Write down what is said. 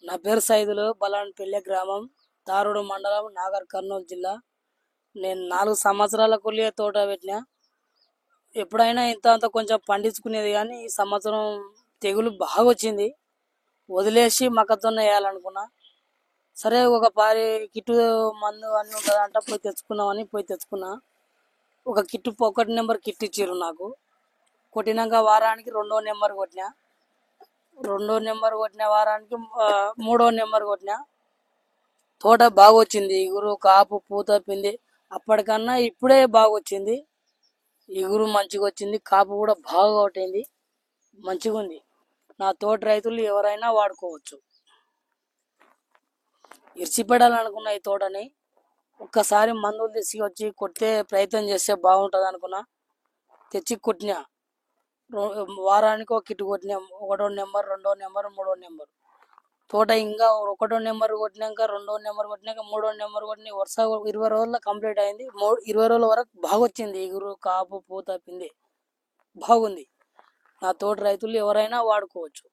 నా పేరు సైదులు బలాన్పల్లి గ్రామం తారుడు మండలం నాగర్ కర్నూలు జిల్లా. నేను 4 సంవత్సరాల కూలియే తోట పెట్టినా. ఎప్పుడైనా ఇంత అంత కొంచెం పండించుకునేది, కానీ ఈ సంవత్సరం తెగులు బాగా వచ్చింది. వదిలేసి మొక్కజొన్న వేయాలనుకున్నా. సరే ఒక పారి కిట్టు మందు అన్నీ ఉంటుందంట, పోయి తెచ్చుకున్నా. ఒక కిట్టు 1 నెంబర్ కిట్ ఇచ్చిర్రు నాకు. కొట్టినాక వారానికి 2వ నెంబర్ కొట్టినా. 2వ నెంబర్ కొట్టిన వారానికి 3వ నెంబర్ కొట్టినా. తోట బాగా వచ్చింది. ఇగురు, కాపు, పూత, పిండి అప్పటికన్నా ఇప్పుడే బాగా వచ్చింది. ఇగురు మంచిగా వచ్చింది, కాపు కూడా బాగా కొట్టింది, మంచిగా ఉంది. నా తోట రైతులు ఎవరైనా వాడుకోవచ్చు. ఇరిచిపెట్టాలనుకున్న ఈ తోటని ఒక్కసారి మందులు తీసుకొచ్చి కొట్టే ప్రయత్నం చేస్తే బాగుంటుంది అనుకున్నా. తెచ్చి కొట్టినా. వారానికి ఒక కిట్ కొట్టినాం. 1వ నెంబర్, 2వ నెంబర్, 3వ నెంబర్. తోట ఇంకా 1వ నెంబర్ కొట్టినాక, 2వ నెంబర్ కొట్టినాక, 3వ నెంబర్ కొట్టిన వరుస 20 రోజుల్లో కంప్లీట్ అయింది. 20 రోజుల వరకు బాగా వచ్చింది. ఇగురు, కాపు, పూత, పిండి బాగుంది. నా తోట రైతులు ఎవరైనా వాడుకోవచ్చు.